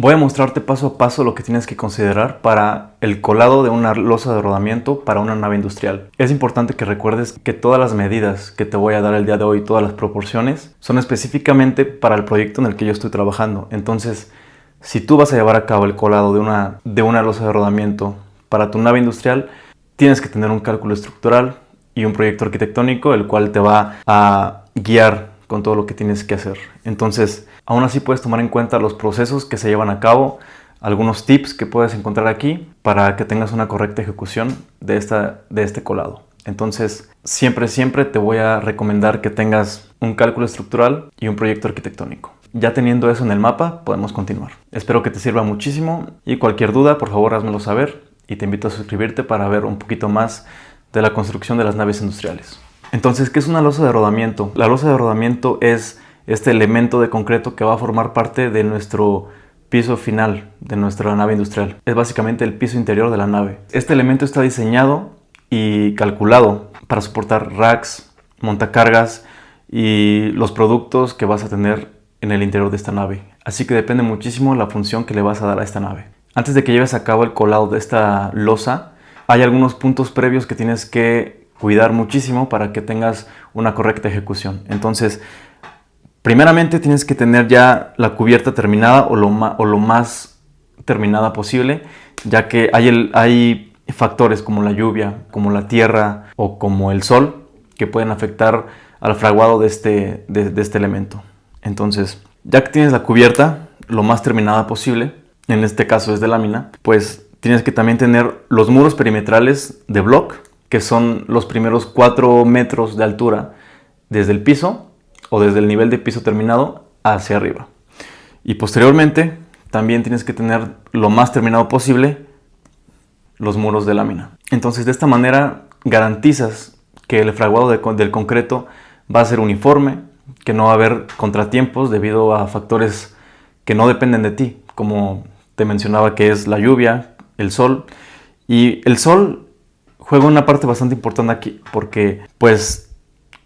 Voy a mostrarte paso a paso lo que tienes que considerar para el colado de una losa de rodamiento para una nave industrial. Es importante que recuerdes que todas las medidas que te voy a dar el día de hoy, todas las proporciones, son específicamente para el proyecto en el que yo estoy trabajando. Entonces, si tú vas a llevar a cabo el colado de una losa de rodamiento para tu nave industrial, tienes que tener un cálculo estructural y un proyecto arquitectónico, el cual te va a guiar con todo lo que tienes que hacer. Entonces, aún así puedes tomar en cuenta los procesos que se llevan a cabo, algunos tips que puedes encontrar aquí para que tengas una correcta ejecución de este colado. Entonces, siempre te voy a recomendar que tengas un cálculo estructural y un proyecto arquitectónico. Ya teniendo eso en el mapa, podemos continuar. Espero que te sirva muchísimo y cualquier duda, por favor, házmelo saber y te invito a suscribirte para ver un poquito más de la construcción de las naves industriales. Entonces, ¿qué es una losa de rodamiento? La losa de rodamiento es este elemento de concreto que va a formar parte de nuestro piso final de nuestra nave industrial. Es básicamente el piso interior de la nave. Este elemento está diseñado y calculado para soportar racks, montacargas y los productos que vas a tener en el interior de esta nave. Así que depende muchísimo la función que le vas a dar a esta nave. Antes de que lleves a cabo el colado de esta losa, hay algunos puntos previos que tienes que cuidar muchísimo para que tengas una correcta ejecución. Entonces, primeramente tienes que tener ya la cubierta terminada o lo más terminada posible, ya que hay factores como la lluvia, como la tierra o como el sol que pueden afectar al fraguado de este elemento. Entonces, ya que tienes la cubierta lo más terminada posible, en este caso es de lámina, pues tienes que también tener los muros perimetrales de block, que son los primeros 4 metros de altura desde el piso o desde el nivel de piso terminado hacia arriba. Y posteriormente también tienes que tener lo más terminado posible los muros de lámina. Entonces, de esta manera garantizas que el fraguado del concreto va a ser uniforme, que no va a haber contratiempos debido a factores que no dependen de ti, como te mencionaba, que es la lluvia, el sol. Y el sol juega una parte bastante importante aquí, porque pues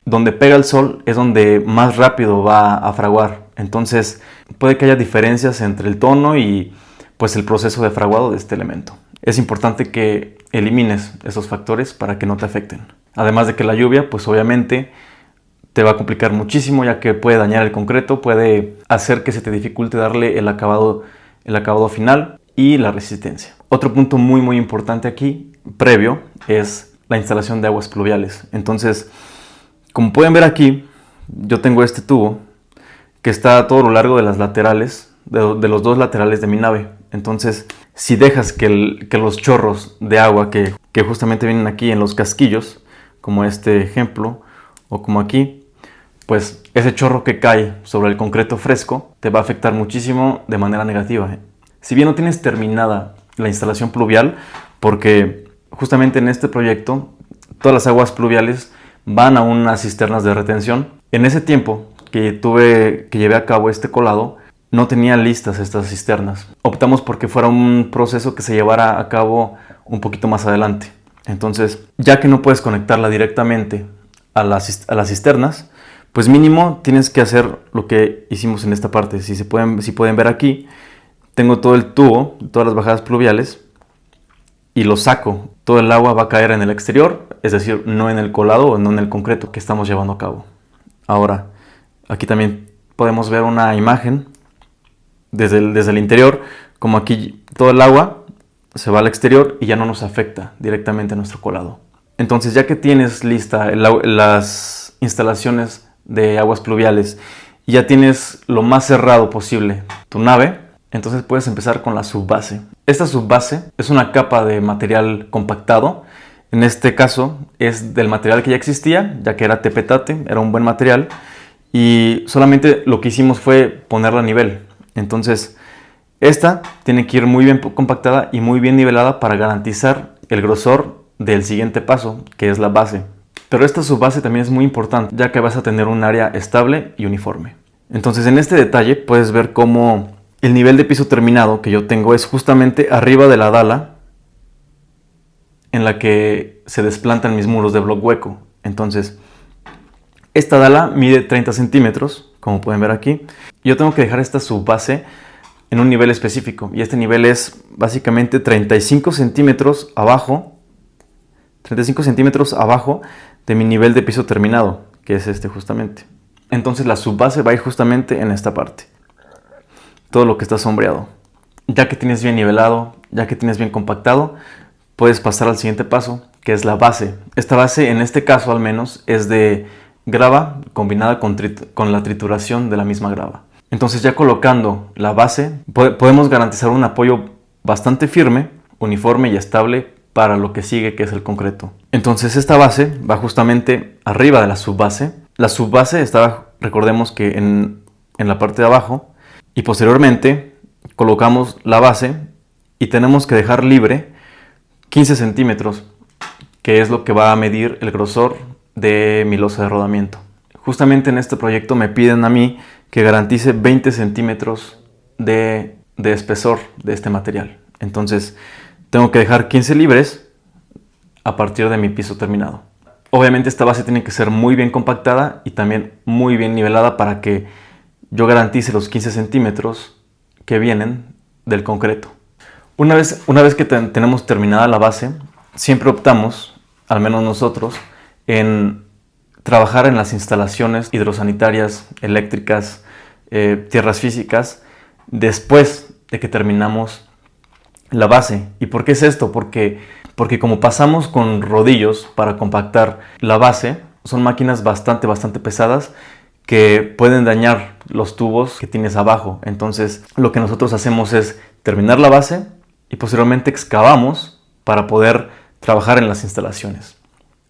donde pega el sol es donde más rápido va a fraguar. Entonces puede que haya diferencias entre el tono y pues el proceso de fraguado de este elemento. Es importante que elimines esos factores para que no te afecten. Además de que la lluvia pues obviamente te va a complicar muchísimo, ya que puede dañar el concreto, puede hacer que se te dificulte darle el acabado final y la resistencia. Otro punto muy importante aquí, previo, es la instalación de aguas pluviales. Entonces, como pueden ver aquí, yo tengo este tubo que está a todo lo largo de las laterales, de los dos laterales de mi nave. Entonces, si dejas que los chorros de agua que justamente vienen aquí en los casquillos, como este ejemplo, o como aquí, pues ese chorro que cae sobre el concreto fresco te va a afectar muchísimo de manera negativa. Si bien no tienes terminada la instalación pluvial, porque justamente en este proyecto todas las aguas pluviales van a unas cisternas de retención. En ese tiempo que llevé a cabo este colado, no tenía listas estas cisternas. Optamos porque fuera un proceso que se llevara a cabo un poquito más adelante. Entonces, ya que no puedes conectarla directamente a las cisternas, pues mínimo tienes que hacer lo que hicimos en esta parte. Si pueden ver aquí, tengo todo el tubo, todas las bajadas pluviales, y lo saco. Todo el agua va a caer en el exterior, es decir, no en el colado o no en el concreto que estamos llevando a cabo. Ahora, aquí también podemos ver una imagen desde el interior, como aquí todo el agua se va al exterior y ya no nos afecta directamente a nuestro colado. Entonces, ya que tienes lista las instalaciones de aguas pluviales y ya tienes lo más cerrado posible tu nave, entonces puedes empezar con la subbase. Esta subbase es una capa de material compactado. En este caso es del material que ya existía, ya que era tepetate, era un buen material, y solamente lo que hicimos fue ponerla a nivel. Entonces esta tiene que ir muy bien compactada y muy bien nivelada para garantizar el grosor del siguiente paso, que es la base. Pero esta subbase también es muy importante, ya que vas a tener un área estable y uniforme. Entonces, en este detalle puedes ver cómo el nivel de piso terminado que yo tengo es justamente arriba de la dala en la que se desplantan mis muros de bloc hueco. Entonces, esta dala mide 30 centímetros, como pueden ver aquí. Yo tengo que dejar esta subbase en un nivel específico. Y este nivel es básicamente 35 centímetros abajo, 35 centímetros abajo de mi nivel de piso terminado, que es este justamente. Entonces la subbase va a ir justamente en esta parte. Todo lo que está sombreado. Ya que tienes bien nivelado, ya que tienes bien compactado, puedes pasar al siguiente paso, que es la base. Esta base, en este caso al menos, es de grava combinada con la trituración de la misma grava. Entonces ya colocando la base, podemos garantizar un apoyo bastante firme, uniforme y estable para lo que sigue, que es el concreto. Entonces esta base va justamente arriba de la subbase. La subbase está, recordemos que en la parte de abajo, y posteriormente colocamos la base y tenemos que dejar libre 15 centímetros, que es lo que va a medir el grosor de mi losa de rodamiento. Justamente en este proyecto me piden a mí que garantice 20 centímetros de espesor de este material. Entonces tengo que dejar 15 libres a partir de mi piso terminado. Obviamente esta base tiene que ser muy bien compactada y también muy bien nivelada para que yo garantice los 15 centímetros que vienen del concreto. Una vez que tenemos terminada la base, siempre optamos, al menos nosotros, en trabajar en las instalaciones hidrosanitarias, eléctricas, tierras físicas, después de que terminamos la base. ¿Y por qué es esto? Porque como pasamos con rodillos para compactar la base, son máquinas bastante pesadas que pueden dañar los tubos que tienes abajo. Entonces lo que nosotros hacemos es terminar la base y posteriormente excavamos para poder trabajar en las instalaciones.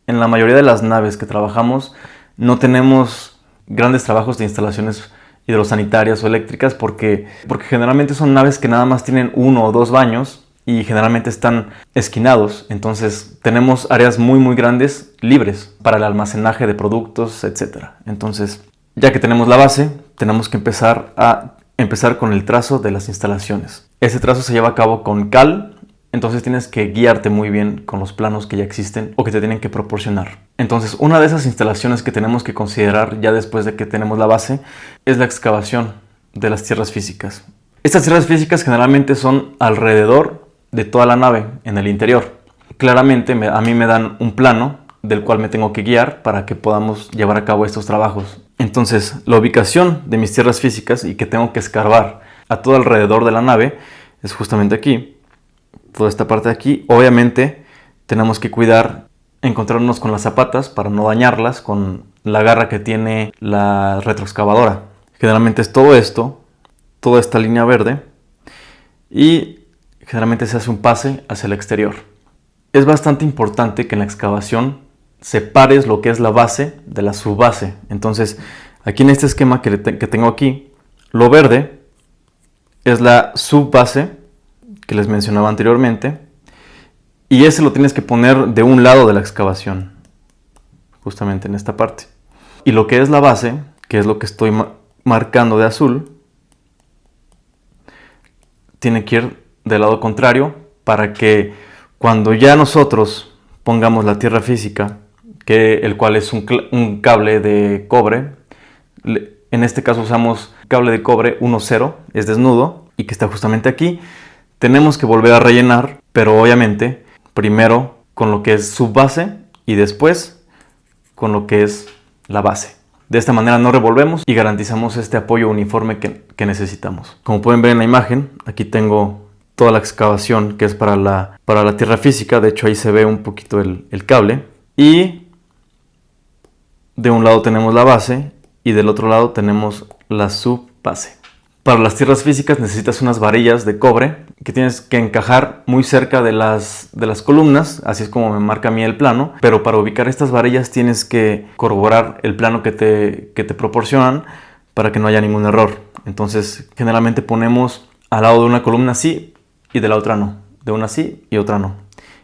En la mayoría de las naves que trabajamos no tenemos grandes trabajos de instalaciones hidrosanitarias o eléctricas porque generalmente son naves que nada más tienen 1 o 2 baños y generalmente están esquinados. Entonces tenemos áreas muy grandes libres para el almacenaje de productos, etc. Entonces, ya que tenemos la base, tenemos que empezar con el trazo de las instalaciones. Ese trazo se lleva a cabo con cal. Entonces tienes que guiarte muy bien con los planos que ya existen o que te tienen que proporcionar. Entonces una de esas instalaciones que tenemos que considerar ya después de que tenemos la base es la excavación de las tierras físicas. Estas tierras físicas generalmente son alrededor de toda la nave, en el interior. Claramente a mí me dan un plano del cual me tengo que guiar para que podamos llevar a cabo estos trabajos. Entonces la ubicación de mis tierras físicas y que tengo que escarbar a todo alrededor de la nave es justamente aquí. Toda esta parte de aquí. Obviamente tenemos que cuidar, encontrarnos con las zapatas para no dañarlas con la garra que tiene la retroexcavadora. Generalmente es todo esto, toda esta línea verde, y generalmente se hace un pase hacia el exterior. Es bastante importante que en la excavación separes lo que es la base de la subbase. Entonces aquí en este esquema que tengo aquí, lo verde es la subbase que les mencionaba anteriormente, y ese lo tienes que poner de un lado de la excavación, justamente en esta parte. Y lo que es la base, que es lo que estoy marcando de azul, tiene que ir del lado contrario para que cuando ya nosotros pongamos la tierra física, el cual es un cable de cobre, en este caso usamos cable de cobre 1.0, es desnudo y que está justamente aquí. Tenemos que volver a rellenar, pero obviamente primero con lo que es subbase y después con lo que es la base. De esta manera no revolvemos y garantizamos este apoyo uniforme que necesitamos. Como pueden ver en la imagen, aquí tengo toda la excavación que es para la tierra física. De hecho ahí se ve un poquito el cable. Y de un lado tenemos la base y del otro lado tenemos la subbase. Para las tierras físicas necesitas unas varillas de cobre que tienes que encajar muy cerca de las columnas, así es como me marca a mí el plano, pero para ubicar estas varillas tienes que corroborar el plano que te proporcionan para que no haya ningún error. Entonces generalmente ponemos al lado de una columna sí y de la otra no, de una sí y otra no,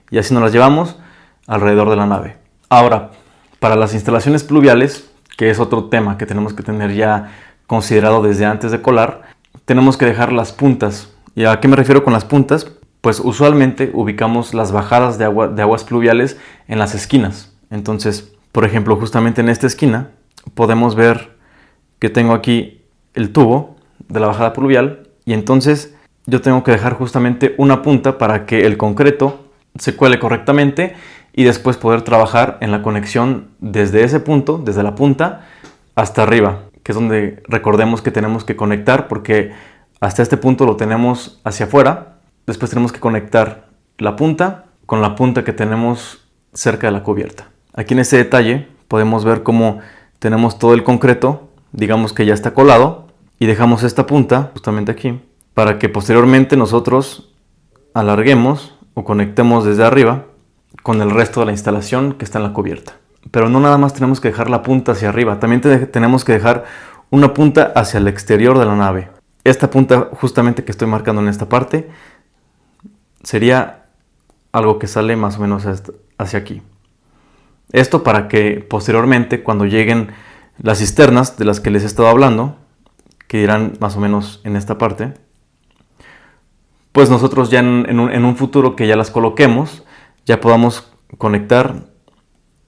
y así nos las llevamos alrededor de la nave. Ahora, para las instalaciones pluviales, que es otro tema que tenemos que tener ya considerado desde antes de colar, tenemos que dejar las puntas. ¿Y a qué me refiero con las puntas? Pues usualmente ubicamos las bajadas de aguas pluviales en las esquinas. Entonces, por ejemplo, justamente en esta esquina podemos ver que tengo aquí el tubo de la bajada pluvial y entonces yo tengo que dejar justamente una punta para que el concreto se cuele correctamente y después poder trabajar en la conexión desde ese punto, desde la punta hasta arriba, que es donde recordemos que tenemos que conectar, porque hasta este punto lo tenemos hacia afuera. Después tenemos que conectar la punta con la punta que tenemos cerca de la cubierta. Aquí en este detalle podemos ver cómo tenemos todo el concreto, digamos que ya está colado, y dejamos esta punta justamente aquí para que posteriormente nosotros alarguemos o conectemos desde arriba con el resto de la instalación que está en la cubierta. Pero no nada más tenemos que dejar la punta hacia arriba, también tenemos que dejar una punta hacia el exterior de la nave. Esta punta justamente que estoy marcando en esta parte sería algo que sale más o menos hacia aquí. Esto para que posteriormente, cuando lleguen las cisternas de las que les he estado hablando, que irán más o menos en esta parte, pues nosotros ya en un futuro que ya las coloquemos, ya podamos conectar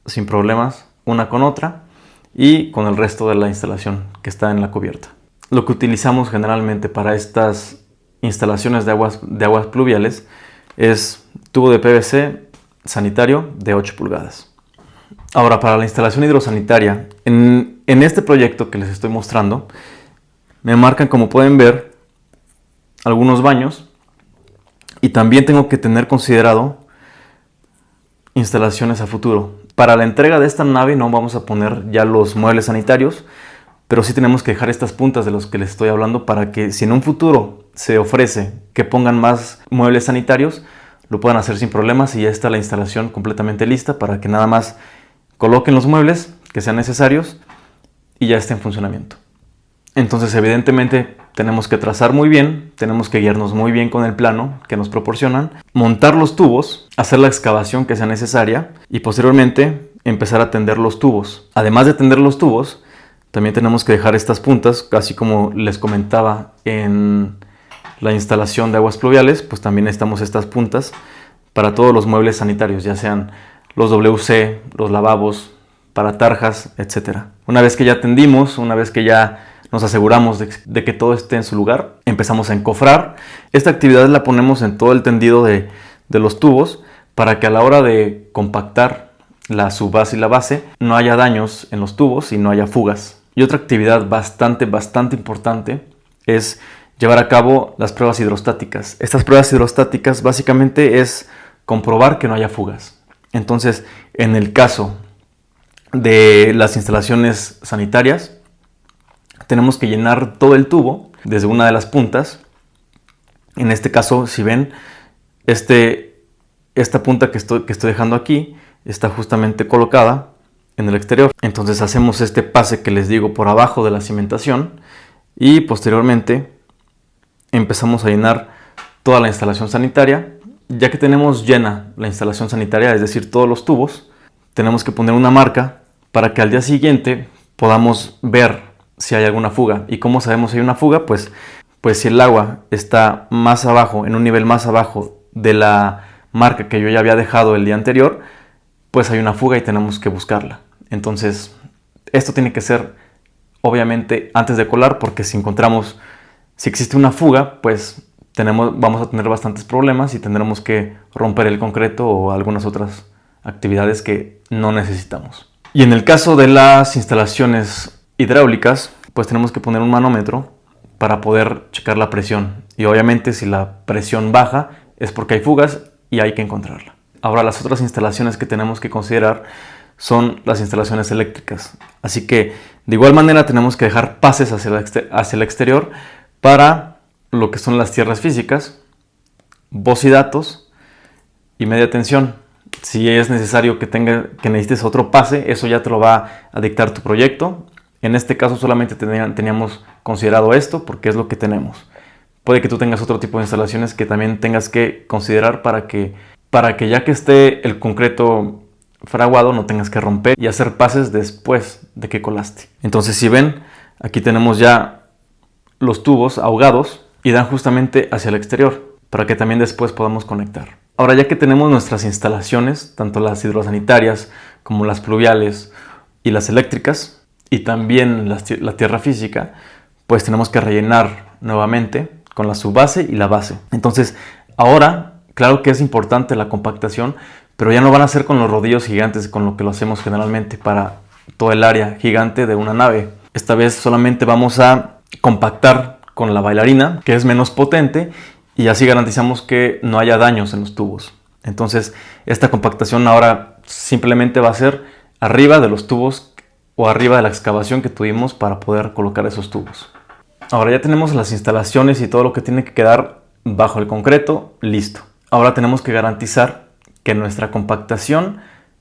sin problemas una con otra y con el resto de la instalación que está en la cubierta. Lo que utilizamos generalmente para estas instalaciones de aguas pluviales es tubo de PVC sanitario de 8 pulgadas. Ahora, para la instalación hidrosanitaria, en este proyecto que les estoy mostrando, me marcan, como pueden ver, algunos baños, y también tengo que tener considerado instalaciones a futuro. Para la entrega de esta nave no vamos a poner ya los muebles sanitarios, pero sí tenemos que dejar estas puntas de los que les estoy hablando para que si en un futuro se ofrece que pongan más muebles sanitarios, lo puedan hacer sin problemas y ya está la instalación completamente lista para que nada más coloquen los muebles que sean necesarios y ya esté en funcionamiento. Entonces, evidentemente, tenemos que trazar muy bien, tenemos que guiarnos muy bien con el plano que nos proporcionan, montar los tubos, hacer la excavación que sea necesaria y posteriormente empezar a tender los tubos. Además de tender los tubos, también tenemos que dejar estas puntas, así como les comentaba en la instalación de aguas pluviales, pues también necesitamos estas puntas para todos los muebles sanitarios, ya sean los WC, los lavabos, para tarjas, etc. Una vez que ya tendimos, una vez que ya nos aseguramos de que todo esté en su lugar, empezamos a encofrar. Esta actividad la ponemos en todo el tendido de los tubos para que a la hora de compactar la subbase y la base no haya daños en los tubos y no haya fugas. Y otra actividad bastante importante es llevar a cabo las pruebas hidrostáticas. Estas pruebas hidrostáticas básicamente es comprobar que no haya fugas. Entonces, en el caso de las instalaciones sanitarias, tenemos que llenar todo el tubo desde una de las puntas. En este caso, si ven, esta punta que estoy dejando aquí está justamente colocada en el exterior. Entonces hacemos este pase que les digo por abajo de la cimentación y posteriormente empezamos a llenar toda la instalación sanitaria. Ya que tenemos llena la instalación sanitaria, es decir, todos los tubos, tenemos que poner una marca para que al día siguiente podamos ver si hay alguna fuga. ¿Y cómo sabemos si hay una fuga? Pues si el agua está más abajo, en un nivel más abajo de la marca que yo ya había dejado el día anterior, pues hay una fuga y tenemos que buscarla. Entonces, esto tiene que ser obviamente antes de colar, porque si existe una fuga, pues vamos a tener bastantes problemas y tendremos que romper el concreto o algunas otras actividades que no necesitamos. Y en el caso de las instalaciones hidráulicas, pues tenemos que poner un manómetro para poder checar la presión. Y obviamente si la presión baja es porque hay fugas y hay que encontrarla. Ahora, las otras instalaciones que tenemos que considerar son las instalaciones eléctricas. Así que de igual manera tenemos que dejar pases hacia el exterior para lo que son las tierras físicas, voz y datos y media tensión. Si es necesario que necesites otro pase, eso ya te lo va a dictar tu proyecto. En este caso solamente teníamos considerado esto porque es lo que tenemos. Puede que tú tengas otro tipo de instalaciones que también tengas que considerar para que ya que esté el concreto fraguado no tengas que romper y hacer pases después de que colaste. Entonces, si ven, aquí tenemos ya los tubos ahogados y dan justamente hacia el exterior para que también después podamos conectar. Ahora, ya que tenemos nuestras instalaciones, tanto las hidrosanitarias como las pluviales y las eléctricas y también la tierra física, pues tenemos que rellenar nuevamente con la subbase y la base. Entonces, ahora, claro que es importante la compactación, pero ya no van a ser con los rodillos gigantes, con lo que lo hacemos generalmente para todo el área gigante de una nave. Esta vez solamente vamos a compactar con la bailarina, que es menos potente, y así garantizamos que no haya daños en los tubos. Entonces, esta compactación ahora simplemente va a ser arriba de los tubos o arriba de la excavación que tuvimos para poder colocar esos tubos. Ahora ya tenemos las instalaciones y todo lo que tiene que quedar bajo el concreto listo. Ahora tenemos que garantizar que nuestra compactación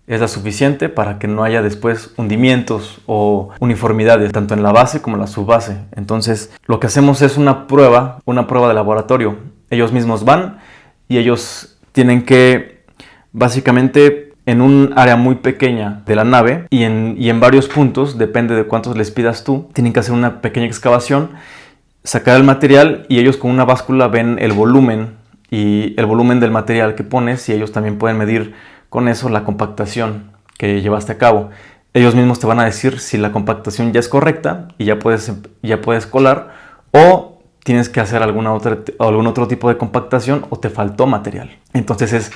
es la suficiente para que no haya después hundimientos o uniformidades tanto en la base como en la subbase. Entonces lo que hacemos es una prueba de laboratorio. Ellos mismos van y ellos tienen que básicamente en un área muy pequeña de la nave y en varios puntos, depende de cuántos les pidas tú, tienen que hacer una pequeña excavación, sacar el material y ellos con una báscula ven el volumen y el volumen del material que pones y ellos también pueden medir con eso la compactación que llevaste a cabo. Ellos mismos te van a decir si la compactación ya es correcta y ya puedes colar o tienes que hacer algún otro tipo de compactación o te faltó material. Entonces es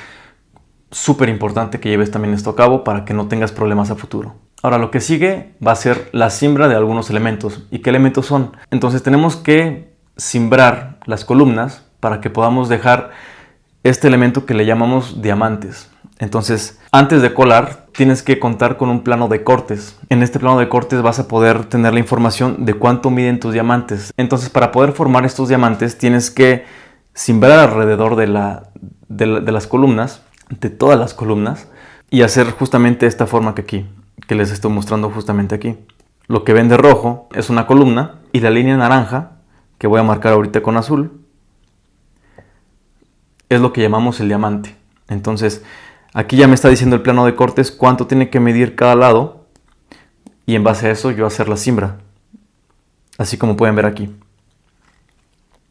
súper importante que lleves también esto a cabo para que no tengas problemas a futuro. Ahora lo que sigue va a ser la siembra de algunos elementos. ¿Y qué elementos son? Entonces tenemos que simbrar las columnas para que podamos dejar este elemento que le llamamos diamantes. Entonces, antes de colar, tienes que contar con un plano de cortes. En este plano de cortes vas a poder tener la información de cuánto miden tus diamantes. Entonces, para poder formar estos diamantes, tienes que simbrar alrededor de las columnas, de todas las columnas, y hacer justamente esta forma que les estoy mostrando justamente aquí. Lo que ven de rojo es una columna y la línea naranja, que voy a marcar ahorita con azul, es lo que llamamos el diamante. Entonces, aquí ya me está diciendo el plano de cortes cuánto tiene que medir cada lado y en base a eso yo hacer la siembra, así como pueden ver aquí.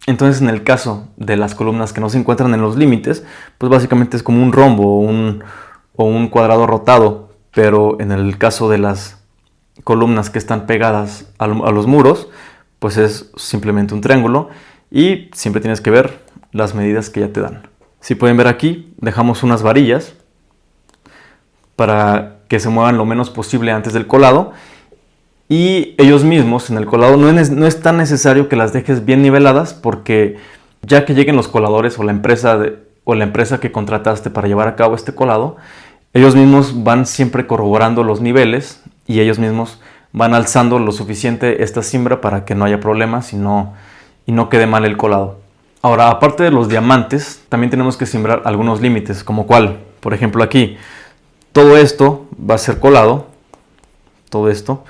Entonces, en el caso de las columnas que no se encuentran en los límites, pues básicamente es como un rombo o un cuadrado rotado, pero en el caso de las columnas que están pegadas a los muros, pues es simplemente un triángulo y siempre tienes que ver las medidas que ya te dan. Si pueden ver aquí, dejamos unas varillas para que se muevan lo menos posible antes del colado y ellos mismos en el colado no es tan necesario que las dejes bien niveladas porque ya que lleguen los coladores o la empresa que contrataste para llevar a cabo este colado, ellos mismos van siempre corroborando los niveles y ellos mismos van alzando lo suficiente esta siembra para que no haya problemas y no quede mal el colado. Ahora, aparte de los diamantes, también tenemos que siembrar algunos límites, como cuál, por ejemplo aquí, todo esto va a ser colado, todo esto,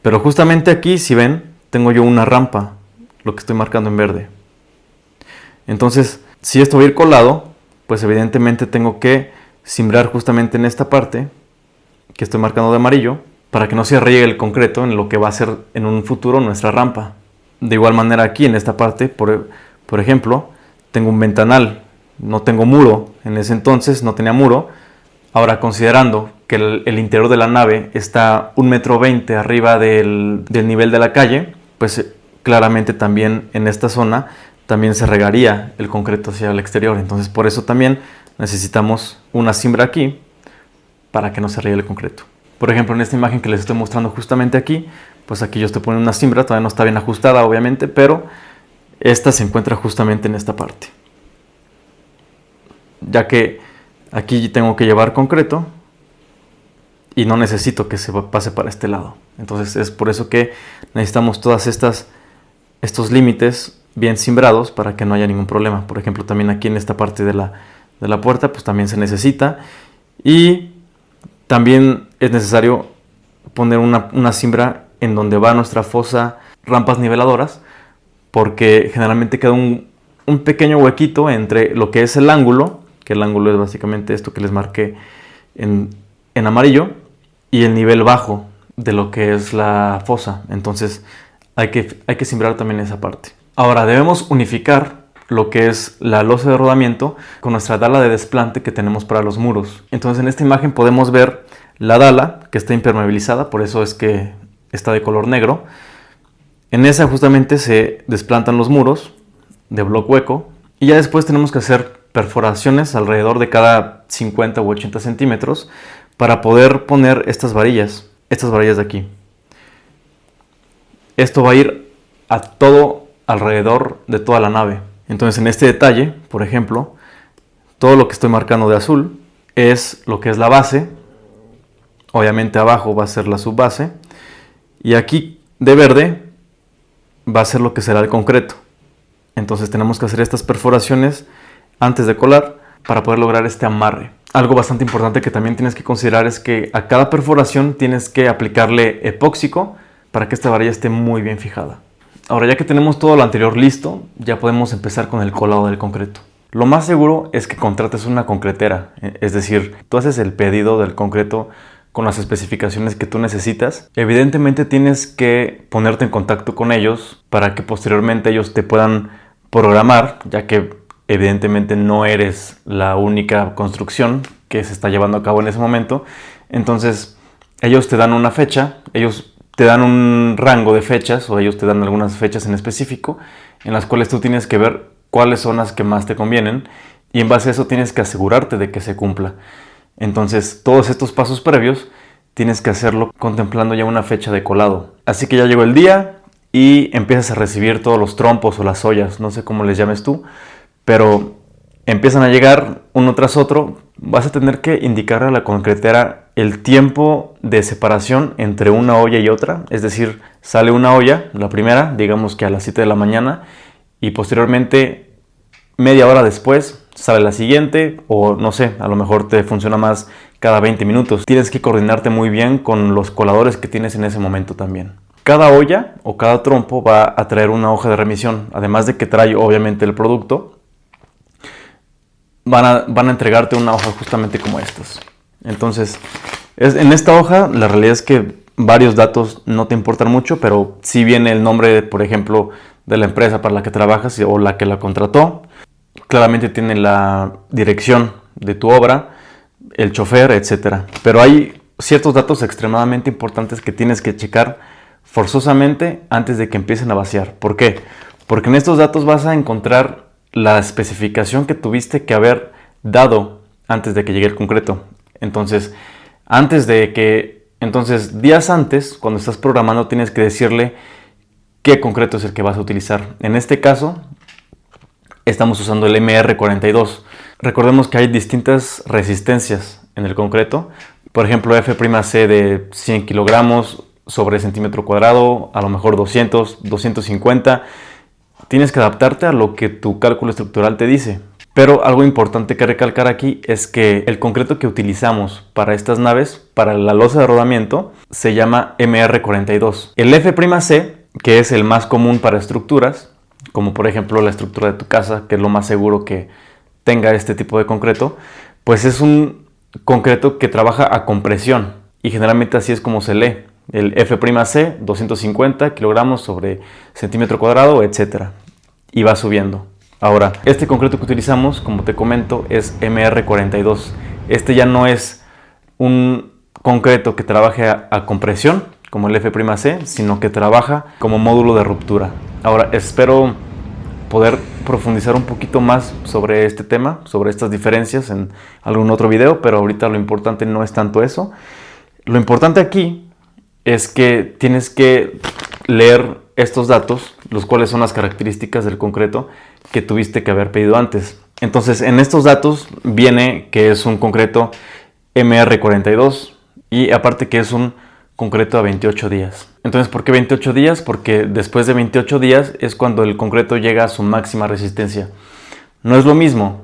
pero justamente aquí, si ven, tengo yo una rampa, lo que estoy marcando en verde. Entonces, si esto va a ir colado, pues evidentemente tengo que siembrar justamente en esta parte, que estoy marcando de amarillo, para que no se riegue el concreto en lo que va a ser en un futuro nuestra rampa. De igual manera aquí, en esta parte, por ejemplo, tengo un ventanal, no tengo muro, en ese entonces no tenía muro. Ahora, considerando que el interior de la nave está 1,20 m arriba del nivel de la calle, pues claramente también en esta zona también se regaría el concreto hacia el exterior. Entonces por eso también necesitamos una siembra aquí para que no se riegue el concreto. Por ejemplo, en esta imagen que les estoy mostrando justamente aquí, pues aquí yo estoy poniendo una siembra, todavía no está bien ajustada obviamente, pero esta se encuentra justamente en esta parte. Ya que aquí tengo que llevar concreto y no necesito que se pase para este lado. Entonces es por eso que necesitamos todas estos límites bien simbrados para que no haya ningún problema. Por ejemplo, también aquí en esta parte de la puerta pues también se necesita. Y también es necesario poner una siembra en donde va nuestra fosa, rampas niveladoras, porque generalmente queda un pequeño huequito entre lo que es el ángulo, que el ángulo es básicamente esto que les marqué en amarillo, y el nivel bajo de lo que es la fosa. Entonces hay que simbrar también esa parte. Ahora debemos unificar lo que es la losa de rodamiento con nuestra dala de desplante que tenemos para los muros. Entonces en esta imagen podemos ver la dala que está impermeabilizada, por eso es que está de color negro. En esa justamente se desplantan los muros de bloc hueco. Y ya después tenemos que hacer perforaciones alrededor de cada 50 u 80 centímetros para poder poner estas varillas de aquí. Esto va a ir a todo alrededor de toda la nave. Entonces en este detalle, por ejemplo, todo lo que estoy marcando de azul es lo que es la base. Obviamente abajo va a ser la subbase. Y aquí de verde va a ser lo que será el concreto. Entonces tenemos que hacer estas perforaciones antes de colar para poder lograr este amarre. Algo bastante importante que también tienes que considerar es que a cada perforación tienes que aplicarle epóxico para que esta varilla esté muy bien fijada. Ahora, ya que tenemos todo lo anterior listo, ya podemos empezar con el colado del concreto. Lo más seguro es que contrates una concretera, es decir, tú haces el pedido del concreto con las especificaciones que tú necesitas. Evidentemente tienes que ponerte en contacto con ellos para que posteriormente ellos te puedan programar, ya que evidentemente no eres la única construcción que se está llevando a cabo en ese momento. Entonces ellos te dan una fecha, ellos te dan un rango de fechas, o ellos te dan algunas fechas en específico en las cuales tú tienes que ver cuáles son las que más te convienen, y en base a eso tienes que asegurarte de que se cumpla. Entonces todos estos pasos previos tienes que hacerlo contemplando ya una fecha de colado. Así que ya llegó el día y empiezas a recibir todos los trompos o las ollas, no sé cómo les llames tú, pero empiezan a llegar uno tras otro. Vas a tener que indicarle a la concretera el tiempo de separación entre una olla y otra. Es decir, sale una olla, la primera, digamos que a las 7 de la mañana, y posteriormente, media hora después, sale la siguiente, o no sé, a lo mejor te funciona más cada 20 minutos. Tienes que coordinarte muy bien con los coladores que tienes en ese momento también. Cada olla o cada trompo va a traer una hoja de remisión, además de que trae obviamente el producto. Van a entregarte una hoja justamente como estas. Entonces, en esta hoja la realidad es que varios datos no te importan mucho, pero sí viene el nombre, por ejemplo, de la empresa para la que trabajas o la que la contrató. Claramente tiene la dirección de tu obra, el chofer, etc. Pero hay ciertos datos extremadamente importantes que tienes que checar forzosamente antes de que empiecen a vaciar. ¿Por qué? Porque en estos datos vas a encontrar la especificación que tuviste que haber dado antes de que llegue el concreto. Entonces, días antes, cuando estás programando, tienes que decirle qué concreto es el que vas a utilizar. En este caso, estamos usando el MR42. Recordemos que hay distintas resistencias en el concreto. Por ejemplo, F'C de 100 kilogramos sobre centímetro cuadrado, a lo mejor 200, 250. Tienes que adaptarte a lo que tu cálculo estructural te dice. Pero algo importante que recalcar aquí es que el concreto que utilizamos para estas naves, para la losa de rodamiento, se llama MR42. El F'C, que es el más común para estructuras, como por ejemplo la estructura de tu casa, que es lo más seguro que tenga este tipo de concreto, pues es un concreto que trabaja a compresión, y generalmente así es como se lee. El F'C, 250 kilogramos sobre centímetro cuadrado, etc. Y va subiendo. Ahora, este concreto que utilizamos, como te comento, es MR42. Este ya no es un concreto que trabaje a compresión, como el F'C, sino que trabaja como módulo de ruptura. Ahora, espero poder profundizar un poquito más sobre este tema, sobre estas diferencias en algún otro video, pero ahorita lo importante no es tanto eso. Lo importante aquí es que tienes que leer estos datos, los cuales son las características del concreto que tuviste que haber pedido antes. Entonces, en estos datos viene que es un concreto MR42 y aparte que es un concreto a 28 días. Entonces, ¿por qué 28 días? Porque después de 28 días es cuando el concreto llega a su máxima resistencia. No es lo mismo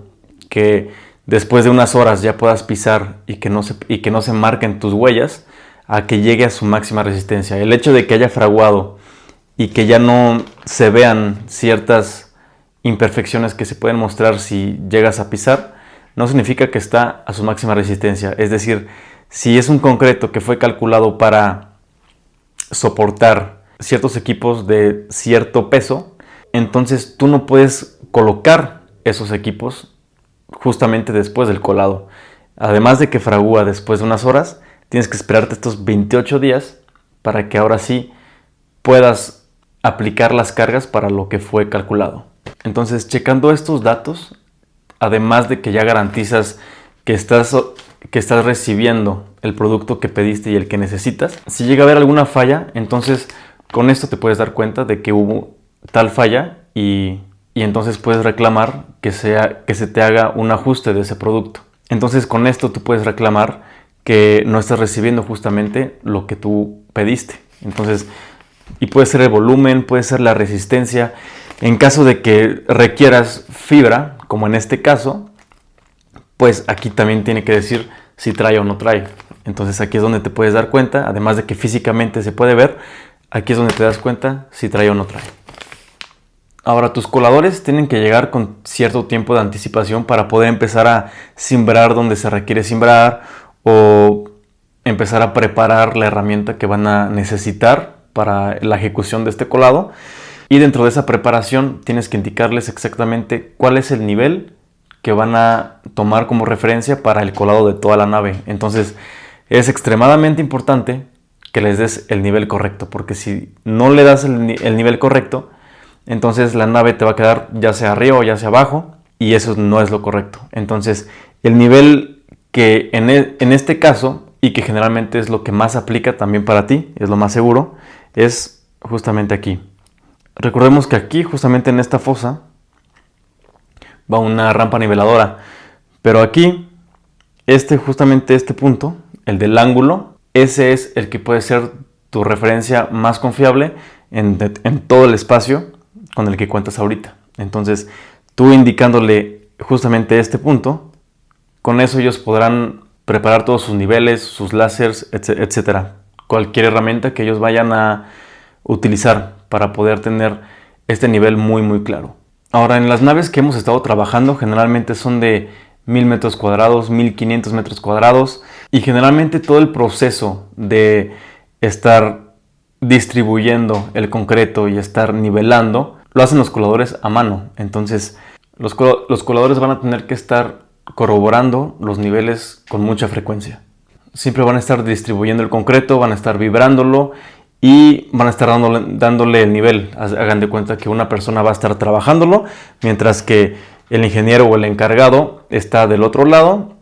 que después de unas horas ya puedas pisar y que no se marquen tus huellas, a que llegue a su máxima resistencia. El hecho de que haya fraguado y que ya no se vean ciertas imperfecciones que se pueden mostrar si llegas a pisar, no significa que está a su máxima resistencia. Es decir, si es un concreto que fue calculado para soportar ciertos equipos de cierto peso, entonces tú no puedes colocar esos equipos justamente después del colado. Además de que fragúa después de unas horas, tienes que esperarte estos 28 días para que ahora sí puedas aplicar las cargas para lo que fue calculado. Entonces, checando estos datos, además de que ya garantizas que estás recibiendo el producto que pediste y el que necesitas, si llega a haber alguna falla, entonces con esto te puedes dar cuenta de que hubo tal falla y entonces puedes reclamar que se te haga un ajuste de ese producto. Entonces con esto tú puedes reclamar que no estás recibiendo justamente lo que tú pediste. Entonces, y puede ser el volumen, puede ser la resistencia. En caso de que requieras fibra, como en este caso, pues aquí también tiene que decir si trae o no trae. Entonces aquí es donde te puedes dar cuenta, además de que físicamente se puede ver, aquí es donde te das cuenta si trae o no trae. Ahora, tus coladores tienen que llegar con cierto tiempo de anticipación para poder empezar a cimbrar donde se requiere cimbrar o empezar a preparar la herramienta que van a necesitar para la ejecución de este colado. Y dentro de esa preparación tienes que indicarles exactamente cuál es el nivel que van a tomar como referencia para el colado de toda la nave. Entonces es extremadamente importante que les des el nivel correcto, porque si no le das el nivel correcto, entonces la nave te va a quedar ya sea arriba o ya sea abajo, y eso no es lo correcto. Entonces el nivel que en este caso, y que generalmente es lo que más aplica también para ti, es lo más seguro, es justamente aquí. Recordemos que aquí, justamente en esta fosa, va una rampa niveladora, pero aquí, justamente este punto, el del ángulo, ese es el que puede ser tu referencia más confiable en todo el espacio con el que cuentas ahorita. Entonces, tú indicándole justamente este punto, con eso ellos podrán preparar todos sus niveles, sus láseres, etcétera. Cualquier herramienta que ellos vayan a utilizar para poder tener este nivel muy muy claro. Ahora, en las naves que hemos estado trabajando generalmente son de 1000 metros cuadrados, 1500 metros cuadrados, y generalmente todo el proceso de estar distribuyendo el concreto y estar nivelando lo hacen los coladores a mano. Entonces los coladores van a tener que estar corroborando los niveles con mucha frecuencia. Siempre van a estar distribuyendo el concreto, van a estar vibrándolo y van a estar dándole el nivel. Hagan de cuenta que una persona va a estar trabajándolo, mientras que el ingeniero o el encargado está del otro lado,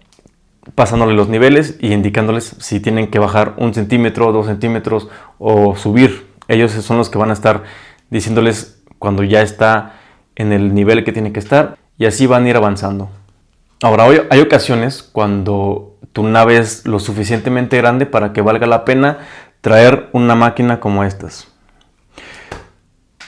pasándole los niveles y indicándoles si tienen que bajar 1 centímetro, 2 centímetros o subir. Ellos son los que van a estar diciéndoles cuando ya está en el nivel que tiene que estar, y así van a ir avanzando. Ahora, hay ocasiones cuando tu nave es lo suficientemente grande para que valga la pena traer una máquina como estas.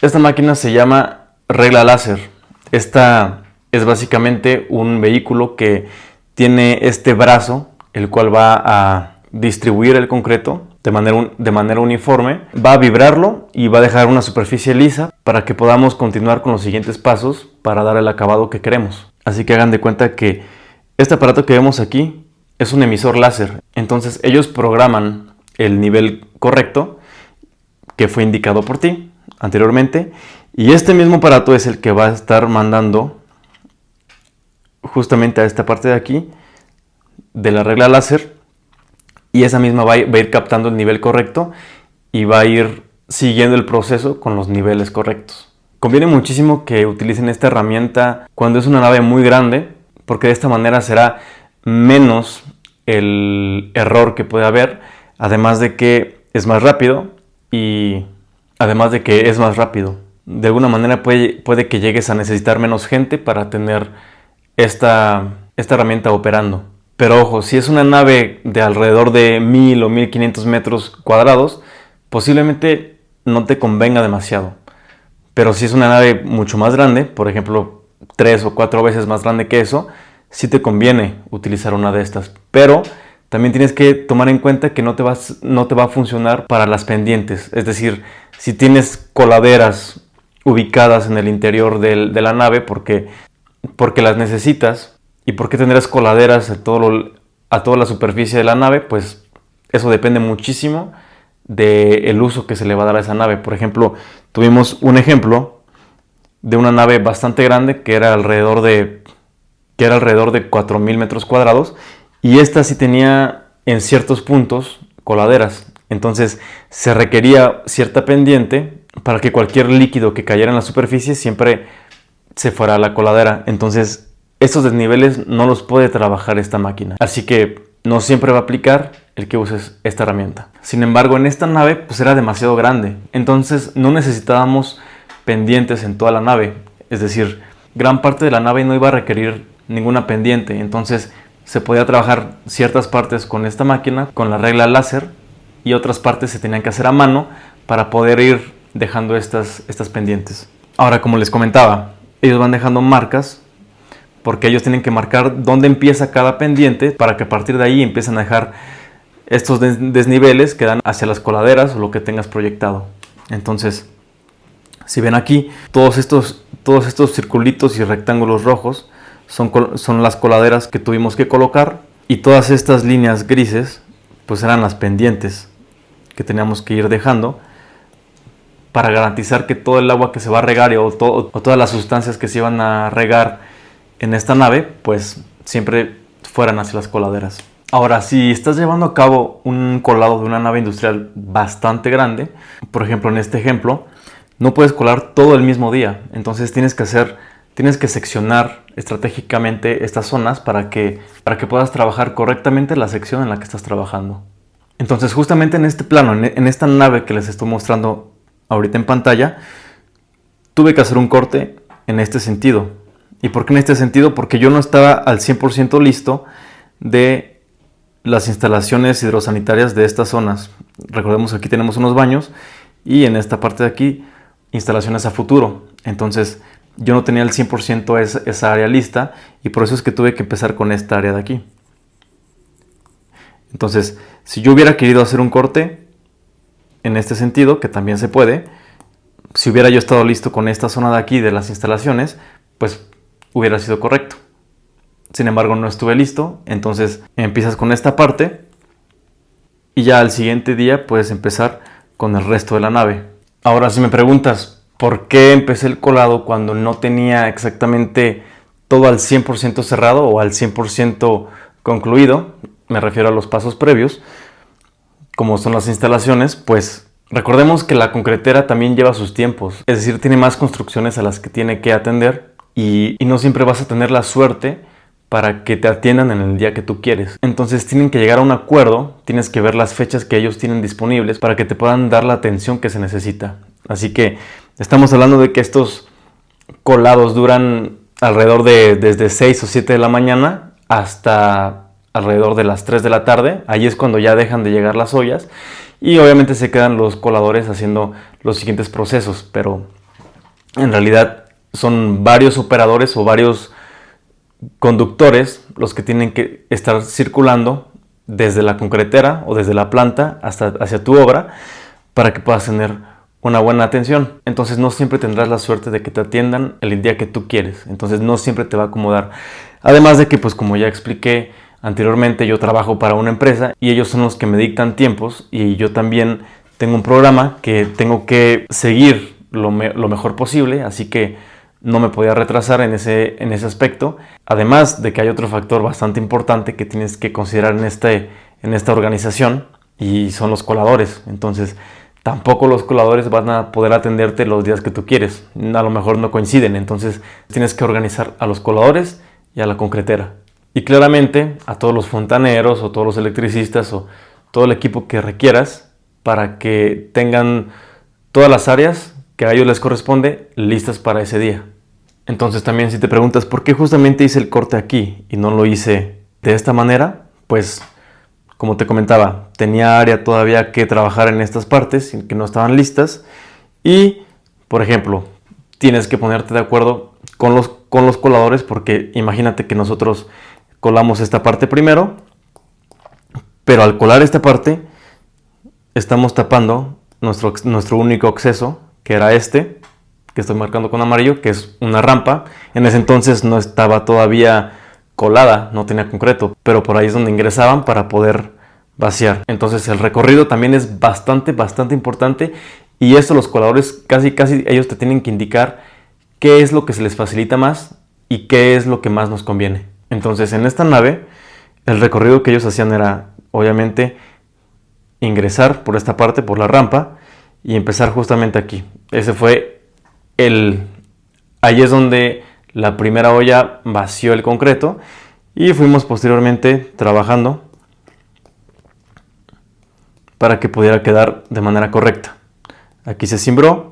Esta máquina se llama regla láser. Esta es básicamente un vehículo que tiene este brazo, el cual va a distribuir el concreto de manera uniforme, va a vibrarlo y va a dejar una superficie lisa para que podamos continuar con los siguientes pasos para dar el acabado que queremos. Así que hagan de cuenta que este aparato que vemos aquí es un emisor láser. Entonces ellos programan el nivel correcto que fue indicado por ti anteriormente, y este mismo aparato es el que va a estar mandando justamente a esta parte de aquí de la regla láser, y esa misma va a ir captando el nivel correcto y va a ir siguiendo el proceso con los niveles correctos. Conviene muchísimo que utilicen esta herramienta cuando es una nave muy grande, porque de esta manera será menos el error que puede haber, además de que es más rápido De alguna manera puede que llegues a necesitar menos gente para tener esta herramienta operando. Pero ojo, si es una nave de alrededor de 1000 o 1500 metros cuadrados, posiblemente no te convenga demasiado. Pero si es una nave mucho más grande, por ejemplo 3 o 4 veces más grande que eso, sí te conviene utilizar una de estas. Pero también tienes que tomar en cuenta que no te va a funcionar para las pendientes. Es decir, si tienes coladeras ubicadas en el interior de la nave porque las necesitas, y porque tendrás coladeras a toda la superficie de la nave, pues eso depende muchísimo del uso que se le va a dar a esa nave. Por ejemplo, tuvimos un ejemplo de una nave bastante grande que era alrededor de 4000 metros cuadrados, y esta sí tenía en ciertos puntos coladeras. Entonces se requería cierta pendiente para que cualquier líquido que cayera en la superficie siempre se fuera a la coladera. Entonces estos desniveles no los puede trabajar esta máquina, así que no siempre va a aplicar el que uses esta herramienta. Sin embargo, en esta nave pues era demasiado grande, entonces no necesitábamos pendientes en toda la nave, es decir, gran parte de la nave no iba a requerir ninguna pendiente, entonces se podía trabajar ciertas partes con esta máquina, con la regla láser, y otras partes se tenían que hacer a mano para poder ir dejando estas pendientes. Ahora, como les comentaba, ellos van dejando marcas porque ellos tienen que marcar dónde empieza cada pendiente para que a partir de ahí empiecen a dejar estos desniveles que dan hacia las coladeras o lo que tengas proyectado. Entonces, si ven aquí, todos estos circulitos y rectángulos rojos son las coladeras que tuvimos que colocar, y todas estas líneas grises pues eran las pendientes que teníamos que ir dejando para garantizar que todo el agua que se va a regar o todas las sustancias que se iban a regar en esta nave pues siempre fueran hacia las coladeras. Ahora, si estás llevando a cabo un colado de una nave industrial bastante grande, por ejemplo en este ejemplo, no puedes colar todo el mismo día, entonces tienes que seccionar estratégicamente estas zonas para que puedas trabajar correctamente la sección en la que estás trabajando. Entonces, justamente en este plano, en esta nave que les estoy mostrando ahorita en pantalla, tuve que hacer un corte en este sentido. ¿Y por qué en este sentido? Porque yo no estaba al 100% listo de las instalaciones hidrosanitarias de estas zonas. Recordemos que aquí tenemos unos baños y en esta parte de aquí instalaciones a futuro. Entonces yo no tenía el 100% esa área lista, y por eso es que tuve que empezar con esta área de aquí. Entonces, si yo hubiera querido hacer un corte en este sentido, que también se puede, si hubiera yo estado listo con esta zona de aquí de las instalaciones, pues hubiera sido correcto. Sin embargo, no estuve listo, entonces empiezas con esta parte y ya al siguiente día puedes empezar con el resto de la nave. Ahora, si me preguntas por qué empecé el colado cuando no tenía exactamente todo al 100% cerrado o al 100% concluido, me refiero a los pasos previos, como son las instalaciones, pues recordemos que la concretera también lleva sus tiempos, es decir, tiene más construcciones a las que tiene que atender y no siempre vas a tener la suerte para que te atiendan en el día que tú quieres. Entonces tienen que llegar a un acuerdo, tienes que ver las fechas que ellos tienen disponibles para que te puedan dar la atención que se necesita. Así que estamos hablando de que estos colados duran alrededor de desde 6 o 7 de la mañana hasta alrededor de las 3 de la tarde. Ahí es cuando ya dejan de llegar las ollas y obviamente se quedan los coladores haciendo los siguientes procesos, pero en realidad son varios operadores o varios conductores los que tienen que estar circulando desde la concretera o desde la planta hacia tu obra para que puedas tener una buena atención. Entonces no siempre tendrás la suerte de que te atiendan el día que tú quieres, entonces no siempre te va a acomodar. Además de que, pues como ya expliqué anteriormente, yo trabajo para una empresa y ellos son los que me dictan tiempos, y yo también tengo un programa que tengo que seguir lo mejor posible, así que no me podía retrasar en ese aspecto. Además de que hay otro factor bastante importante que tienes que considerar en esta organización, y son los coladores. Entonces tampoco los coladores van a poder atenderte los días que tú quieres, a lo mejor no coinciden, entonces tienes que organizar a los coladores y a la concretera. Y claramente a todos los fontaneros o todos los electricistas o todo el equipo que requieras para que tengan todas las áreas que a ellos les corresponde listas para ese día. Entonces también, si te preguntas por qué justamente hice el corte aquí y no lo hice de esta manera, pues como te comentaba, tenía área todavía que trabajar en estas partes que no estaban listas, y por ejemplo tienes que ponerte de acuerdo con los coladores, porque imagínate que nosotros colamos esta parte primero, pero al colar esta parte estamos tapando nuestro único acceso, que era este, que estoy marcando con amarillo, que es una rampa. En ese entonces no estaba todavía colada, no tenía concreto, pero por ahí es donde ingresaban para poder vaciar. Entonces el recorrido también es bastante importante, y esto los coladores casi ellos te tienen que indicar qué es lo que se les facilita más y qué es lo que más nos conviene. Entonces en esta nave el recorrido que ellos hacían era obviamente ingresar por esta parte, por la rampa, y empezar justamente aquí. Ahí es donde la primera olla vació el concreto y fuimos posteriormente trabajando para que pudiera quedar de manera correcta. Aquí se cimbró.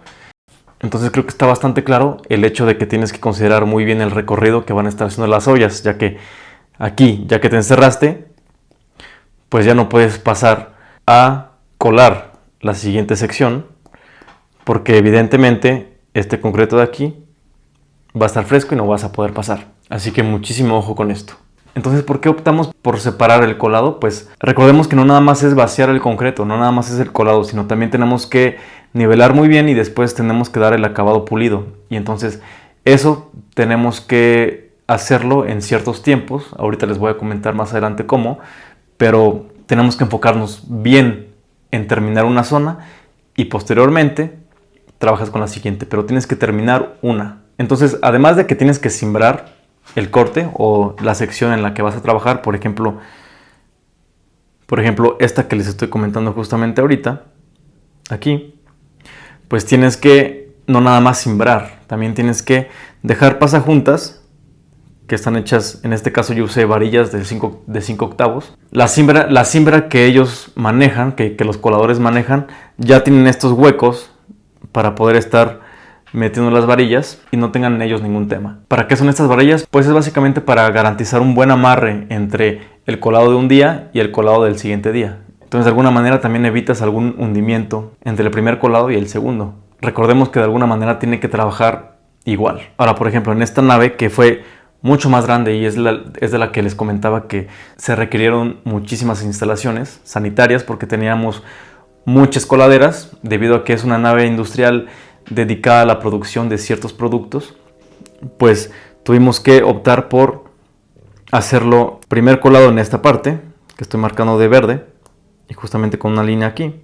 Entonces creo que está bastante claro el hecho de que tienes que considerar muy bien el recorrido que van a estar haciendo las ollas, ya que aquí, ya que te encerraste, pues ya no puedes pasar a colar la siguiente sección, porque evidentemente este concreto de aquí va a estar fresco y no vas a poder pasar. Así que muchísimo ojo con esto. Entonces, ¿por qué optamos por separar el colado? Pues recordemos que no nada más es vaciar el concreto, no nada más es el colado, sino también tenemos que nivelar muy bien y después tenemos que dar el acabado pulido. Y entonces eso tenemos que hacerlo en ciertos tiempos. Ahorita les voy a comentar más adelante cómo, pero tenemos que enfocarnos bien en terminar una zona y posteriormente trabajas con la siguiente, pero tienes que terminar una. Entonces, además de que tienes que cimbrar el corte o la sección en la que vas a trabajar, por ejemplo, esta que les estoy comentando justamente ahorita, aquí, pues tienes que no nada más cimbrar, también tienes que dejar pasajuntas que están hechas, en este caso yo usé varillas de 5 octavos. La cimbra que ellos manejan, que los coladores manejan, ya tienen estos huecos para poder estar metiendo las varillas y no tengan en ellos ningún tema. ¿Para qué son estas varillas? Pues es básicamente para garantizar un buen amarre entre el colado de un día y el colado del siguiente día. Entonces de alguna manera también evitas algún hundimiento entre el primer colado y el segundo. Recordemos que de alguna manera tiene que trabajar igual. Ahora, por ejemplo, en esta nave que fue mucho más grande y es de la que les comentaba que se requirieron muchísimas instalaciones sanitarias porque teníamos muchas coladeras debido a que es una nave industrial dedicada a la producción de ciertos productos, pues tuvimos que optar por hacerlo primer colado en esta parte que estoy marcando de verde y justamente con una línea aquí.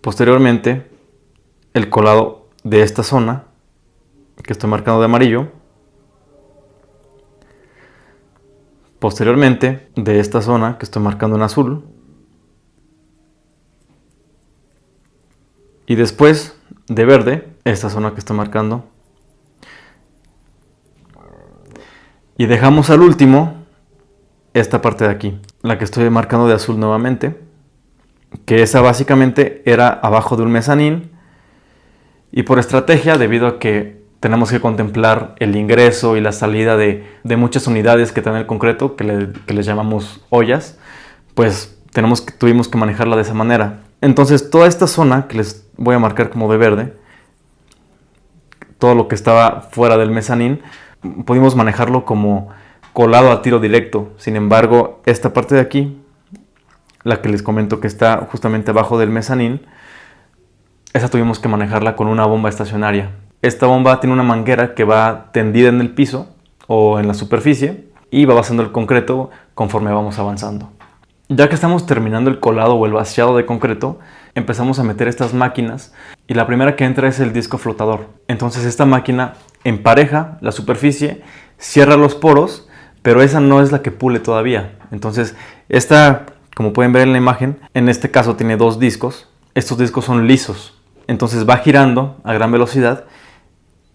Posteriormente el colado de esta zona que estoy marcando de amarillo. Posteriormente de esta zona que estoy marcando en azul. Y después de verde, esta zona que estoy marcando. Y dejamos al último esta parte de aquí, la que estoy marcando de azul nuevamente, que esa básicamente era abajo de un mezanín. Y por estrategia, debido a que tenemos que contemplar el ingreso y la salida de muchas unidades que tiene el concreto, que les llamamos ollas, pues tuvimos que manejarla de esa manera. Entonces toda esta zona que les voy a marcar como de verde, todo lo que estaba fuera del mezanín, pudimos manejarlo como colado a tiro directo. Sin embargo, esta parte de aquí, la que les comento que está justamente abajo del mezanín, esa tuvimos que manejarla con una bomba estacionaria. Esta bomba tiene una manguera que va tendida en el piso o en la superficie y va vaciando el concreto conforme vamos avanzando. Ya que estamos terminando el colado o el vaciado de concreto, empezamos a meter estas máquinas y la primera que entra es el disco flotador. Entonces esta máquina empareja la superficie, cierra los poros, pero esa no es la que pule todavía. Entonces esta, como pueden ver en la imagen, en este caso tiene dos discos. Estos discos son lisos. Entonces va girando a gran velocidad,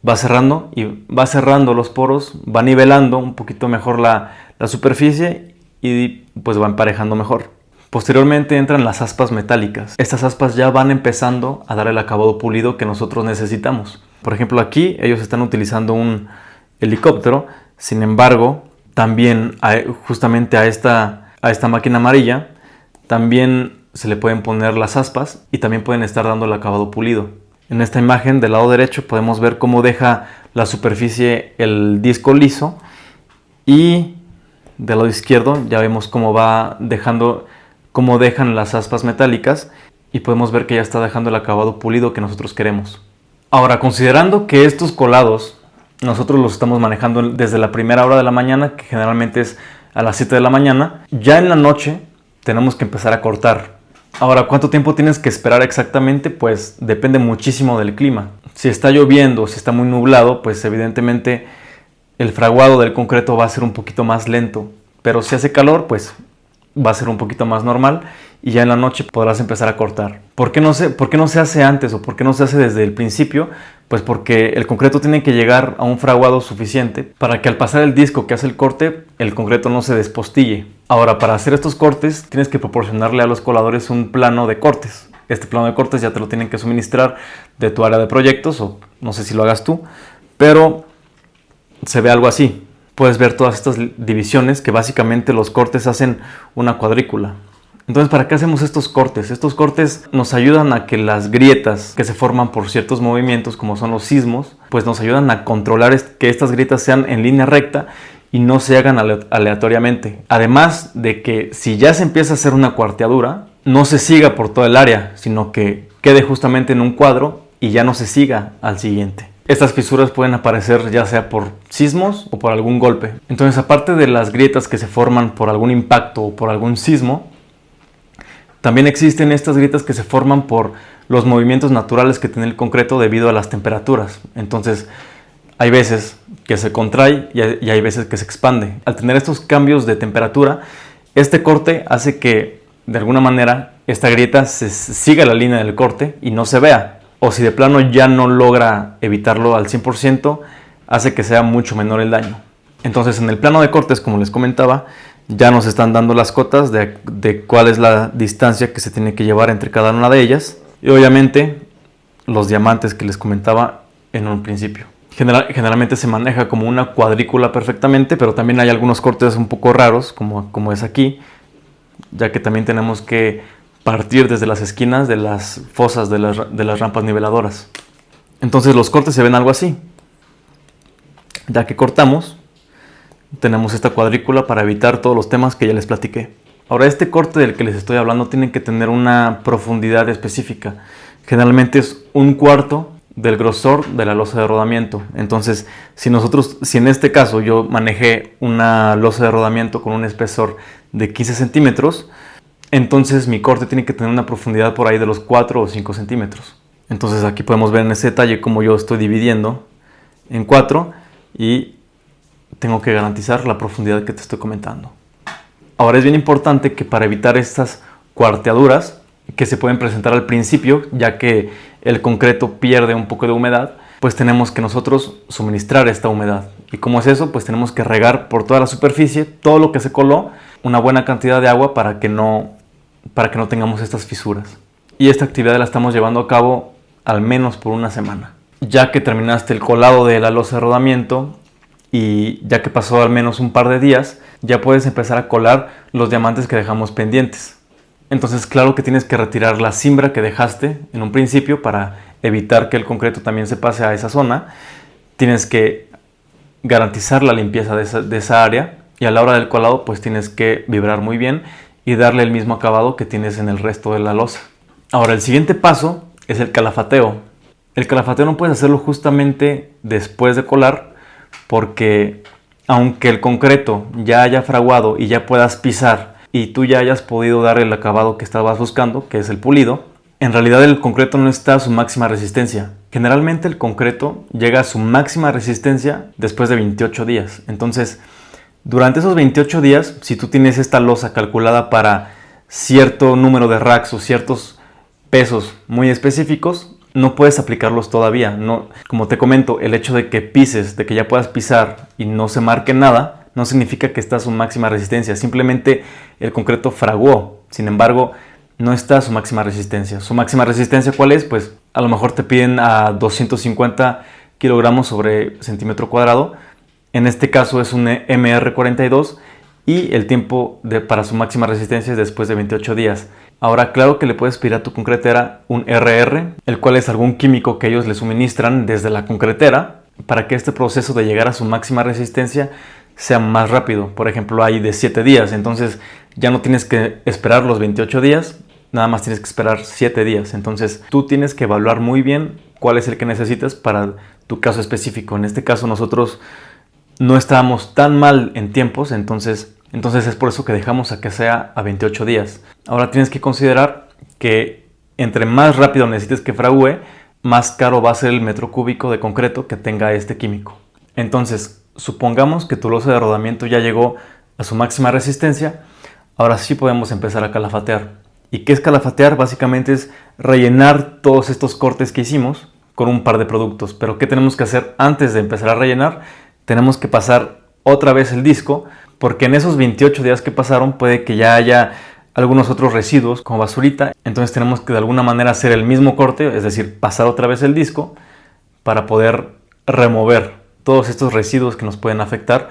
va cerrando los poros, va nivelando un poquito mejor la superficie y pues va emparejando mejor. Posteriormente entran las aspas metálicas. Estas aspas ya van empezando a dar el acabado pulido que nosotros necesitamos. Por ejemplo, aquí ellos están utilizando un helicóptero. Sin embargo, también justamente a esta máquina amarilla también se le pueden poner las aspas y también pueden estar dando el acabado pulido. En esta imagen del lado derecho podemos ver cómo deja la superficie el disco liso y del lado izquierdo ya vemos cómo dejan las aspas metálicas y podemos ver que ya está dejando el acabado pulido que nosotros queremos. Ahora, considerando que estos colados nosotros los estamos manejando desde la primera hora de la mañana, que generalmente es a las 7 de la mañana, ya en la noche tenemos que empezar a cortar. Ahora, ¿cuánto tiempo tienes que esperar exactamente? Pues depende muchísimo del clima. Si está lloviendo, si está muy nublado, pues evidentemente el fraguado del concreto va a ser un poquito más lento. Pero si hace calor, pues va a ser un poquito más normal y ya en la noche podrás empezar a cortar. ¿Por qué no se hace antes o por qué no se hace desde el principio? Pues porque el concreto tiene que llegar a un fraguado suficiente para que al pasar el disco que hace el corte, el concreto no se despostille. Ahora, para hacer estos cortes tienes que proporcionarle a los coladores un plano de cortes. Este plano de cortes ya te lo tienen que suministrar de tu área de proyectos, o no sé si lo hagas tú, pero se ve algo así. Puedes ver todas estas divisiones que básicamente los cortes hacen una cuadrícula. Entonces, ¿para qué hacemos estos cortes? Estos cortes nos ayudan a que las grietas que se forman por ciertos movimientos, como son los sismos, pues nos ayudan a controlar que estas grietas sean en línea recta y no se hagan aleatoriamente. Además de que si ya se empieza a hacer una cuarteadura, no se siga por todo el área, sino que quede justamente en un cuadro y ya no se siga al siguiente. Estas fisuras pueden aparecer ya sea por sismos o por algún golpe. Entonces, aparte de las grietas que se forman por algún impacto o por algún sismo, también existen estas grietas que se forman por los movimientos naturales que tiene el concreto debido a las temperaturas. Entonces, hay veces que se contrae y hay veces que se expande. Al tener estos cambios de temperatura, este corte hace que, de alguna manera, esta grieta se siga la línea del corte y no se vea. O si de plano ya no logra evitarlo al 100%, hace que sea mucho menor el daño. Entonces, en el plano de cortes, como les comentaba, ya nos están dando las cotas de cuál es la distancia que se tiene que llevar entre cada una de ellas. Y obviamente los diamantes que les comentaba en un principio. Generalmente se maneja como una cuadrícula perfectamente, pero también hay algunos cortes un poco raros, como es aquí, ya que también tenemos que partir desde las esquinas de las fosas de las rampas niveladoras. Entonces los cortes se ven algo así. Ya que cortamos, tenemos esta cuadrícula para evitar todos los temas que ya les platiqué. Ahora, este corte del que les estoy hablando tiene que tener una profundidad específica. Generalmente es 1/4 del grosor de la losa de rodamiento. Entonces, si en este caso yo manejé una losa de rodamiento con un espesor de 15 centímetros, entonces mi corte tiene que tener una profundidad por ahí de los 4 o 5 centímetros. Entonces aquí podemos ver en ese detalle cómo yo estoy dividiendo en 4 y tengo que garantizar la profundidad que te estoy comentando. Ahora, es bien importante que para evitar estas cuarteaduras que se pueden presentar al principio, ya que el concreto pierde un poco de humedad, pues tenemos que nosotros suministrar esta humedad. ¿Y cómo es eso? Pues tenemos que regar por toda la superficie, todo lo que se coló, una buena cantidad de agua para que no tengamos estas fisuras. Y esta actividad la estamos llevando a cabo al menos por una semana. Ya que terminaste el colado de la losa de rodamiento, y ya que pasó al menos un par de días, ya puedes empezar a colar los diamantes que dejamos pendientes. Entonces, claro que tienes que retirar la cimbra que dejaste en un principio para evitar que el concreto también se pase a esa zona. Tienes que garantizar la limpieza de esa área, y a la hora del colado pues tienes que vibrar muy bien y darle el mismo acabado que tienes en el resto de la losa. Ahora, el siguiente paso es el calafateo. El calafateo no puedes hacerlo justamente después de colar, porque aunque el concreto ya haya fraguado y ya puedas pisar y tú ya hayas podido dar el acabado que estabas buscando, que es el pulido, en realidad el concreto no está a su máxima resistencia. Generalmente el concreto llega a su máxima resistencia después de 28 días. Entonces, durante esos 28 días, si tú tienes esta losa calculada para cierto número de racks o ciertos pesos muy específicos, no puedes aplicarlos todavía. No, como te comento, el hecho de que pises, de que ya puedas pisar y no se marque nada, no significa que está a su máxima resistencia. Simplemente el concreto fraguó. Sin embargo, no está a su máxima resistencia. ¿Su máxima resistencia cuál es? Pues a lo mejor te piden a 250 kilogramos sobre centímetro cuadrado. En este caso es un MR42 y el tiempo para su máxima resistencia es después de 28 días. Ahora, claro que le puedes pedir a tu concretera un RR, el cual es algún químico que ellos le suministran desde la concretera para que este proceso de llegar a su máxima resistencia sea más rápido. Por ejemplo, hay de 7 días, entonces ya no tienes que esperar los 28 días, nada más tienes que esperar 7 días. Entonces tú tienes que evaluar muy bien cuál es el que necesitas para tu caso específico. En este caso nosotros no estábamos tan mal en tiempos, entonces es por eso que dejamos a que sea a 28 días. Ahora tienes que considerar que entre más rápido necesites que fragüe, más caro va a ser el metro cúbico de concreto que tenga este químico. Entonces, supongamos que tu losa de rodamiento ya llegó a su máxima resistencia, ahora sí podemos empezar a calafatear. ¿Y qué es calafatear? Básicamente es rellenar todos estos cortes que hicimos con un par de productos. Pero ¿qué tenemos que hacer antes de empezar a rellenar? Tenemos que pasar otra vez el disco, porque en esos 28 días que pasaron puede que ya haya algunos otros residuos como basurita. Entonces tenemos que de alguna manera hacer el mismo corte, es decir, pasar otra vez el disco para poder remover todos estos residuos que nos pueden afectar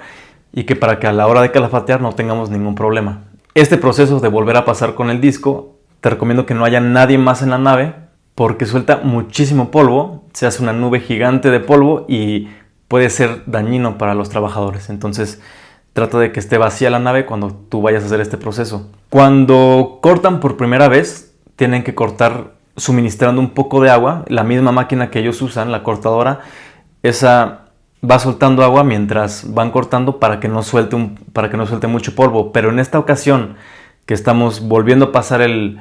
y que para que a la hora de calafatear no tengamos ningún problema. Este proceso de volver a pasar con el disco, te recomiendo que no haya nadie más en la nave porque suelta muchísimo polvo, se hace una nube gigante de polvo y puede ser dañino para los trabajadores. Entonces trata de que esté vacía la nave cuando tú vayas a hacer este proceso. Cuando cortan por primera vez, tienen que cortar suministrando un poco de agua. La misma máquina que ellos usan, la cortadora, esa va soltando agua mientras van cortando para que no suelte mucho polvo. Pero en esta ocasión que estamos volviendo a pasar el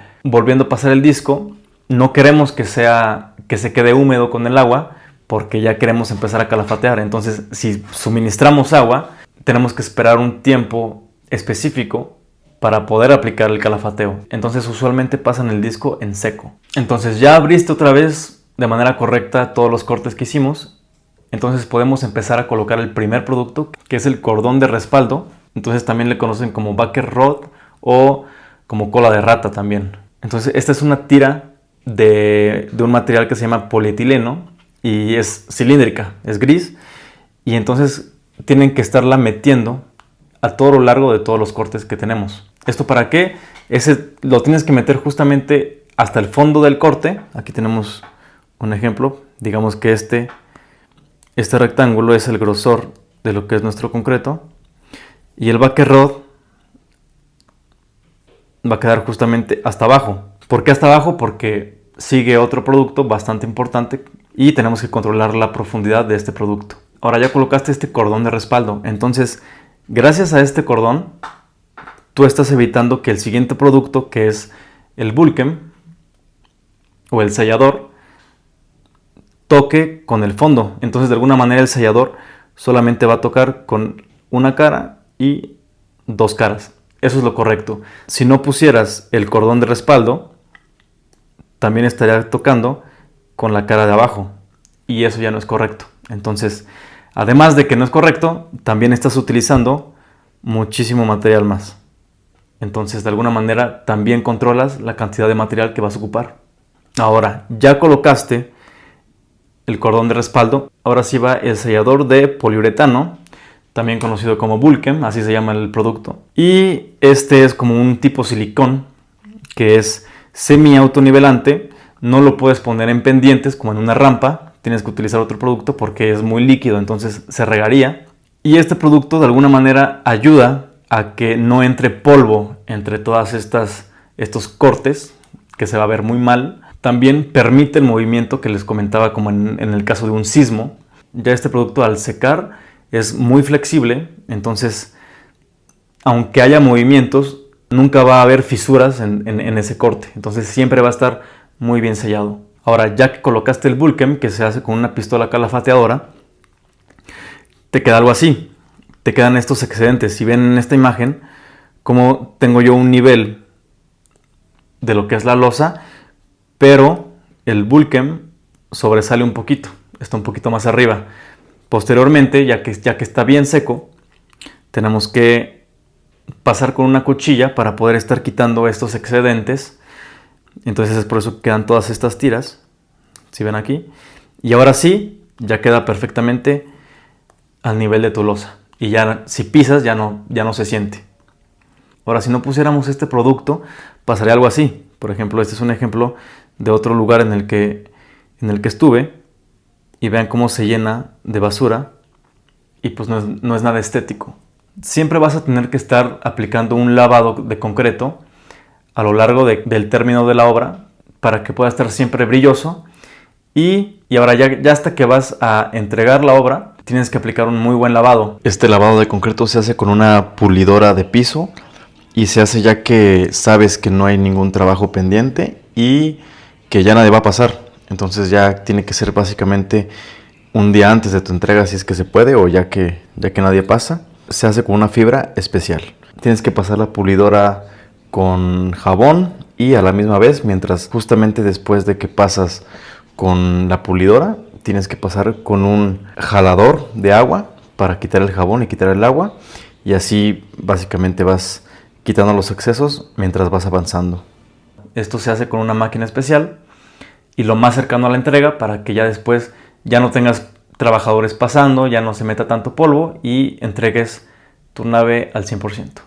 disco, no queremos que se quede húmedo con el agua porque ya queremos empezar a calafatear. Entonces, si suministramos agua, tenemos que esperar un tiempo específico para poder aplicar el calafateo. Entonces, usualmente pasan el disco en seco. Entonces, ya abriste otra vez de manera correcta todos los cortes que hicimos. Entonces, podemos empezar a colocar el primer producto, que es el cordón de respaldo. Entonces, también le conocen como backer rod o como cola de rata también. Entonces, esta es una tira de un material que se llama polietileno y es cilíndrica, es gris. Y entonces tienen que estarla metiendo a todo lo largo de todos los cortes que tenemos. ¿Esto para qué? Lo tienes que meter justamente hasta el fondo del corte. Aquí tenemos un ejemplo. Digamos que este rectángulo es el grosor de lo que es nuestro concreto. Y el backer rod va a quedar justamente hasta abajo. ¿Por qué hasta abajo? Porque sigue otro producto bastante importante y tenemos que controlar la profundidad de este producto. Ahora ya colocaste este cordón de respaldo. Entonces, gracias a este cordón, tú estás evitando que el siguiente producto, que es el Vulkem o el sellador, toque con el fondo. Entonces, de alguna manera el sellador solamente va a tocar con una cara y dos caras. Eso es lo correcto. Si no pusieras el cordón de respaldo, también estaría tocando con la cara de abajo. Y eso ya no es correcto. Entonces, además de que no es correcto, también estás utilizando muchísimo material más. Entonces, de alguna manera, también controlas la cantidad de material que vas a ocupar. Ahora, ya colocaste el cordón de respaldo. Ahora sí va el sellador de poliuretano, también conocido como Vulkem, así se llama el producto. Y este es como un tipo silicón, que es semi-autonivelante. No lo puedes poner en pendientes como en una rampa. Tienes que utilizar otro producto porque es muy líquido, entonces se regaría. Y este producto de alguna manera ayuda a que no entre polvo entre todas estos cortes, que se va a ver muy mal. También permite el movimiento que les comentaba como en el caso de un sismo. Ya este producto al secar es muy flexible, entonces aunque haya movimientos, nunca va a haber fisuras en ese corte. Entonces siempre va a estar muy bien sellado. Ahora, ya que colocaste el Vulkem, que se hace con una pistola calafateadora, te queda algo así. Te quedan estos excedentes. Si ven en esta imagen, como tengo yo un nivel de lo que es la losa, pero el Vulkem sobresale un poquito. Está un poquito más arriba. Posteriormente, ya que está bien seco, tenemos que pasar con una cuchilla para poder estar quitando estos excedentes. Entonces es por eso que quedan todas estas tiras, si ven aquí. Y ahora sí, ya queda perfectamente al nivel de tu losa. Y ya si pisas ya no se siente. Ahora, si no pusiéramos este producto, pasaría algo así. Por ejemplo, este es un ejemplo de otro lugar en el que estuve. Y vean cómo se llena de basura. Y pues no es nada estético. Siempre vas a tener que estar aplicando un lavado de concreto a lo largo del término de la obra para que pueda estar siempre brilloso. Y ahora ya hasta que vas a entregar la obra, tienes que aplicar un muy buen lavado. Este lavado de concreto se hace con una pulidora de piso y se hace ya que sabes que no hay ningún trabajo pendiente y que ya nadie va a pasar. Entonces ya tiene que ser básicamente un día antes de tu entrega si es que se puede o ya que nadie pasa. Se hace con una fibra especial. Tienes que pasar la pulidora con jabón y a la misma vez, mientras justamente después de que pasas con la pulidora, tienes que pasar con un jalador de agua para quitar el jabón y quitar el agua, y así básicamente vas quitando los excesos mientras vas avanzando. Esto se hace con una máquina especial y lo más cercano a la entrega para que ya después ya no tengas trabajadores pasando, ya no se meta tanto polvo y entregues tu nave al 100%.